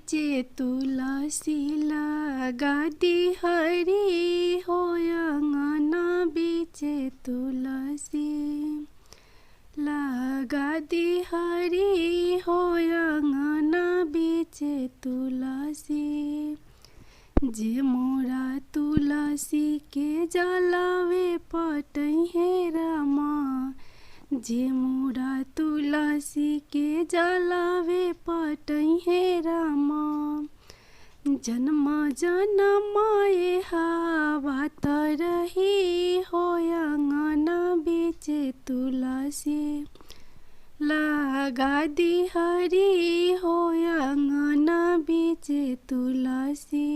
बीचे तुलसी लगा दी हरी हो अंगना बीचे तुलसी लगा दी हरी हो अंगना बीचे तुलसी। जे मोरा तुलसी के जलावे पटई है रामा, जे मोरा तुलसी के जलावे पटई है रामा। जन्म जन्म ये हवा तरही हो अंगना बीचे तुलसी लगा दी हरी हो अंगना बीचे तुलसी।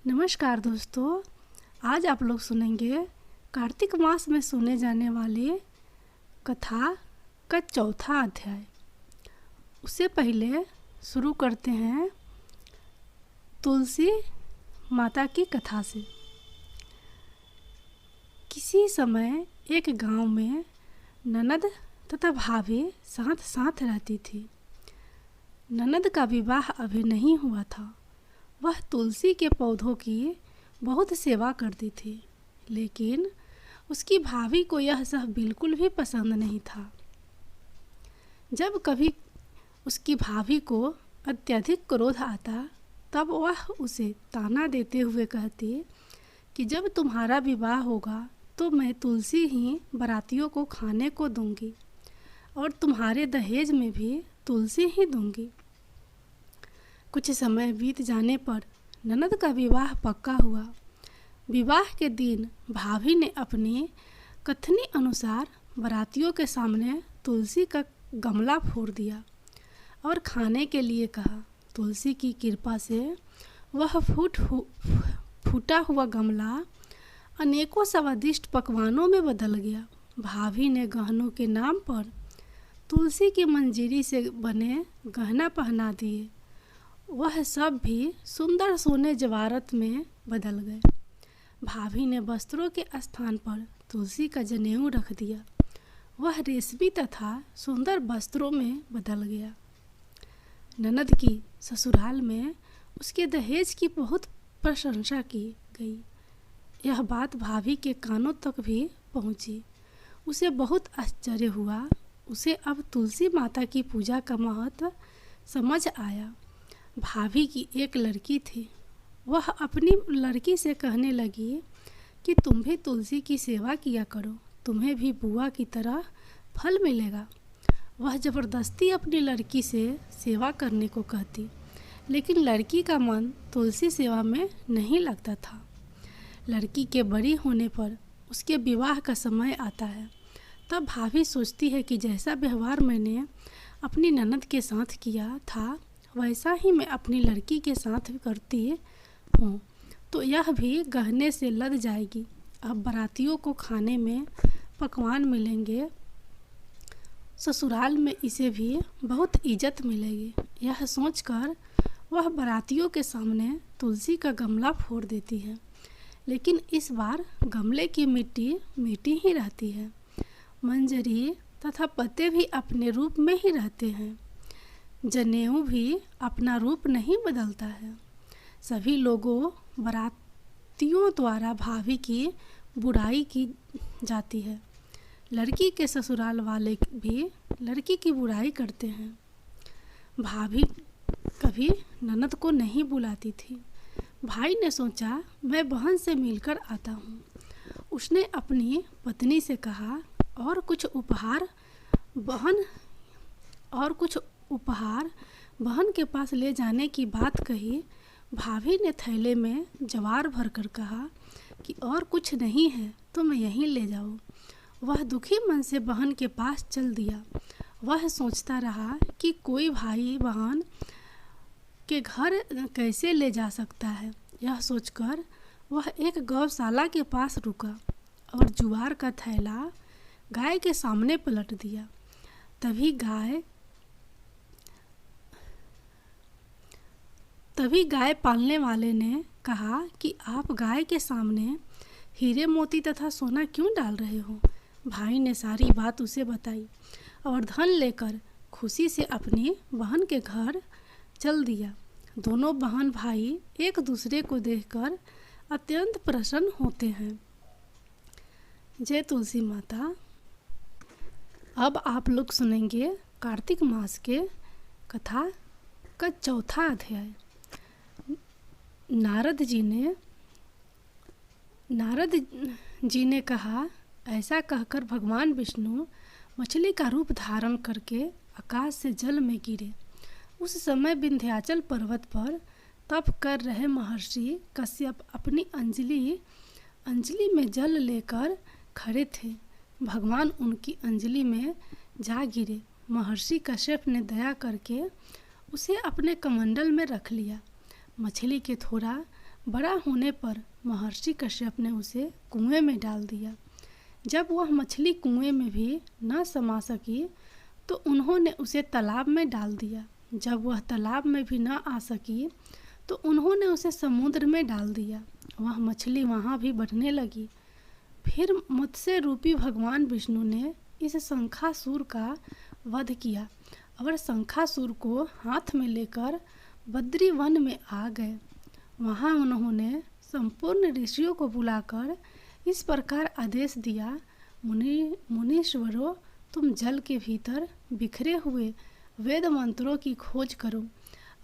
नमस्कार दोस्तों, आज आप लोग सुनेंगे कार्तिक मास में सुने जाने वाली कथा का चौथा अध्याय। उससे पहले शुरू करते हैं तुलसी माता की कथा से। किसी समय एक गांव में ननद तथा भाभी साथ साथ रहती थी। ननद का विवाह अभी नहीं हुआ था। वह तुलसी के पौधों की बहुत सेवा करती थी, लेकिन उसकी भाभी को यह सब बिल्कुल भी पसंद नहीं था। जब कभी उसकी भाभी को अत्यधिक क्रोध आता, तब वह उसे ताना देते हुए कहती कि जब तुम्हारा विवाह होगा तो मैं तुलसी ही बारातियों को खाने को दूंगी और तुम्हारे दहेज में भी तुलसी ही दूंगी। कुछ समय बीत जाने पर ननद का विवाह पक्का हुआ। विवाह के दिन भाभी ने अपनी कथनी अनुसार बारातियों के सामने तुलसी का गमला फोड़ दिया और खाने के लिए कहा। तुलसी की कृपा से वह फूटा हुआ गमला अनेकों स्वादिष्ट पकवानों में बदल गया। भाभी ने गहनों के नाम पर तुलसी की मंजीरी से बने गहना पहना दिए। वह सब भी सुंदर सोने जवारत में बदल गए। भाभी ने वस्त्रों के स्थान पर तुलसी का जनेऊ रख दिया। वह रेशमी तथा सुंदर वस्त्रों में बदल गया। ननद की ससुराल में उसके दहेज की बहुत प्रशंसा की गई। यह बात भाभी के कानों तक भी पहुंची। उसे बहुत आश्चर्य हुआ। उसे अब तुलसी माता की पूजा का महत्व समझ आया। भाभी की एक लड़की थी। वह अपनी लड़की से कहने लगी कि तुम भी तुलसी की सेवा किया करो, तुम्हें भी बुआ की तरह फल मिलेगा। वह ज़बरदस्ती अपनी लड़की से सेवा करने को कहती, लेकिन लड़की का मन तुलसी सेवा में नहीं लगता था। लड़की के बड़ी होने पर उसके विवाह का समय आता है। तब भाभी सोचती है कि जैसा व्यवहार मैंने अपनी ननद के साथ किया था, वैसा ही मैं अपनी लड़की के साथ करती हूँ, तो यह भी गहने से लद जाएगी। अब बारातियों को खाने में पकवान मिलेंगे, ससुराल में इसे भी बहुत इज्जत मिलेगी। यह सोचकर वह बारातियों के सामने तुलसी का गमला फोड़ देती है, लेकिन इस बार गमले की मिट्टी मीठी ही रहती है। मंजरी तथा पत्ते भी अपने रूप में ही रहते हैं। जनेऊ भी अपना रूप नहीं बदलता है। सभी लोगों बारातियों द्वारा भाभी की बुराई की जाती है। लड़की के ससुराल वाले भी लड़की की बुराई करते हैं। भाभी कभी ननद को नहीं बुलाती थी। भाई ने सोचा मैं बहन से मिलकर आता हूँ। उसने अपनी पत्नी से कहा और कुछ उपहार बहन के पास ले जाने की बात कही। भाभी ने थैले में जवार भरकर कहा कि और कुछ नहीं है तो मैं यहीं ले जाऊँ। वह दुखी मन से बहन के पास चल दिया। वह सोचता रहा कि कोई भाई बहन के घर कैसे ले जा सकता है। यह सोचकर वह एक गौशाला के पास रुका और जुआर का थैला गाय के सामने पलट दिया। तभी गाय पालने वाले ने कहा कि आप गाय के सामने हीरे मोती तथा सोना क्यों डाल रहे हो। भाई ने सारी बात उसे बताई और धन लेकर खुशी से अपनी बहन के घर जल दिया। दोनों बहन भाई एक दूसरे को देखकर अत्यंत प्रसन्न होते हैं। जय तुलसी माता। अब आप लोग सुनेंगे कार्तिक मास के कथा का चौथा अध्याय। नारद जी ने कहा, ऐसा कहकर भगवान विष्णु मछली का रूप धारण करके आकाश से जल में गिरे। उस समय विंध्याचल पर्वत पर तप कर रहे महर्षि कश्यप अपनी अंजलि में जल लेकर खड़े थे। भगवान उनकी अंजलि में जा गिरे। महर्षि कश्यप ने दया करके उसे अपने कमंडल में रख लिया। मछली के थोड़ा बड़ा होने पर महर्षि कश्यप ने उसे कुएं में डाल दिया। जब वह मछली कुएं में भी न समा सकी तो उन्होंने उसे तालाब में डाल दिया। जब वह तालाब में भी न आ सकी तो उन्होंने उसे समुद्र में डाल दिया। वह मछली वहाँ भी बढ़ने लगी। फिर मत्स्य रूपी भगवान विष्णु ने इस शंखासुर का वध किया और शंखासुर को हाथ में लेकर बद्री वन में आ गए। वहाँ उन्होंने संपूर्ण ऋषियों को बुलाकर इस प्रकार आदेश दिया, मुनीश्वरों, तुम जल के भीतर बिखरे हुए वेद मंत्रों की खोज करो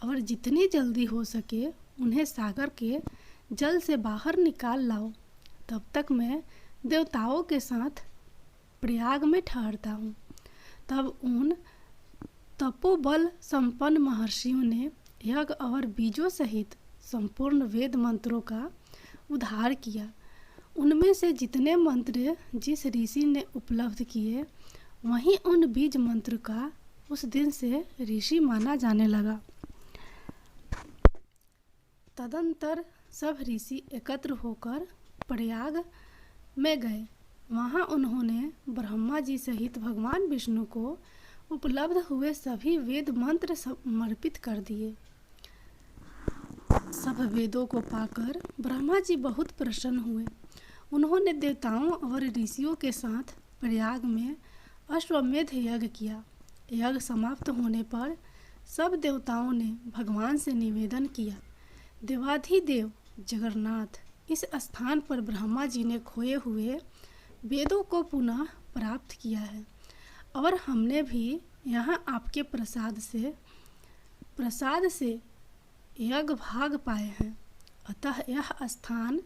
और जितनी जल्दी हो सके उन्हें सागर के जल से बाहर निकाल लाओ। तब तक मैं देवताओं के साथ प्रयाग में ठहरता हूँ। तब उन तपोबल संपन्न महर्षियों ने यज्ञ और बीजों सहित संपूर्ण वेद मंत्रों का उद्धार किया। उनमें से जितने मंत्र जिस ऋषि ने उपलब्ध किए, वहीं उन बीज मंत्र का उस दिन से ऋषि माना जाने लगा। तदंतर सब ऋषि एकत्र होकर प्रयाग में गए। वहाँ उन्होंने ब्रह्मा जी सहित भगवान विष्णु को उपलब्ध हुए सभी वेद मंत्र समर्पित कर दिए। सब वेदों को पाकर ब्रह्मा जी बहुत प्रसन्न हुए। उन्होंने देवताओं और ऋषियों के साथ प्रयाग में अश्वमेध यज्ञ किया। यज्ञ समाप्त होने पर सब देवताओं ने भगवान से निवेदन किया, देवाधिदेव जगन्नाथ, इस स्थान पर ब्रह्मा जी ने खोए हुए वेदों को पुनः प्राप्त किया है और हमने भी यहाँ आपके प्रसाद से यज्ञ भाग पाए हैं। अतः यह स्थान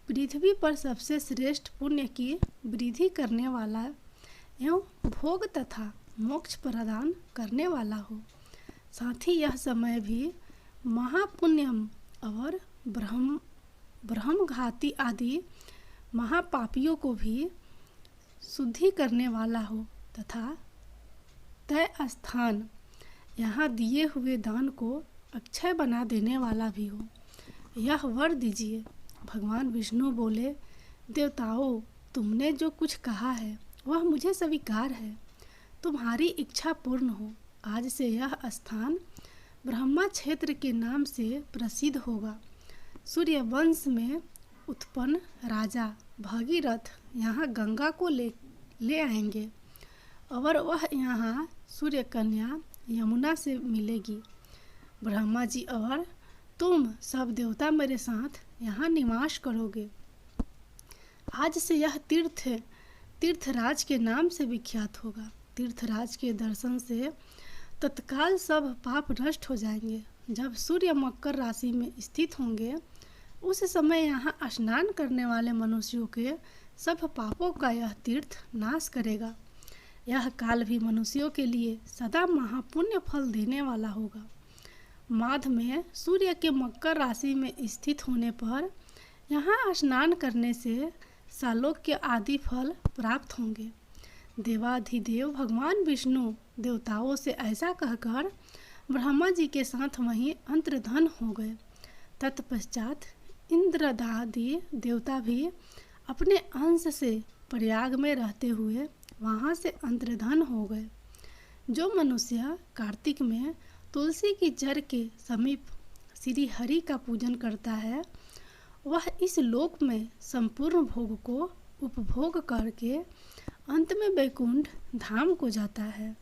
पृथ्वी पर सबसे श्रेष्ठ पुण्य की वृद्धि करने वाला एवं भोग तथा मोक्ष प्रदान करने वाला हो। साथ ही यह समय भी महापुण्यम और ब्रह्मघाती आदि महापापियों को भी शुद्धि करने वाला हो तथा तय स्थान यहाँ दिए हुए दान को अक्षय बना देने वाला भी हो। यह वर दीजिए। भगवान विष्णु बोले, देवताओं, तुमने जो कुछ कहा है वह मुझे स्वीकार है। तुम्हारी इच्छा पूर्ण हो। आज से यह स्थान ब्रह्मा क्षेत्र के नाम से प्रसिद्ध होगा। सूर्य वंश में उत्पन्न राजा भगीरथ यहाँ गंगा को ले आएंगे और वह यहाँ सूर्य कन्या यमुना से मिलेगी। ब्रह्मा जी और तुम सब देवता मेरे साथ यहाँ निवास करोगे। आज से यह तीर्थराज के नाम से विख्यात होगा। तीर्थराज के दर्शन से तत्काल सब पाप नष्ट हो जाएंगे। जब सूर्य मकर राशि में स्थित होंगे उस समय यहाँ स्नान करने वाले मनुष्यों के सब पापों का यह तीर्थ नाश करेगा। यह काल भी मनुष्यों के लिए सदा महापुण्य फल देने वाला होगा। माघ में सूर्य के मकर राशि में स्थित होने पर यहाँ स्नान करने से सालोक्य आदि फल प्राप्त होंगे। देवाधिदेव भगवान विष्णु देवताओं से ऐसा कहकर ब्रह्मा जी के साथ वहीं अंतर्धान हो गए। तत्पश्चात इंद्रदादि देवता भी अपने अंश से प्रयाग में रहते हुए वहाँ से अंतर्धान हो गए। जो मनुष्य कार्तिक में तुलसी की जड़ के समीप श्री हरि का पूजन करता है वह इस लोक में संपूर्ण भोग को उपभोग करके अंत में वैकुंठ धाम को जाता है।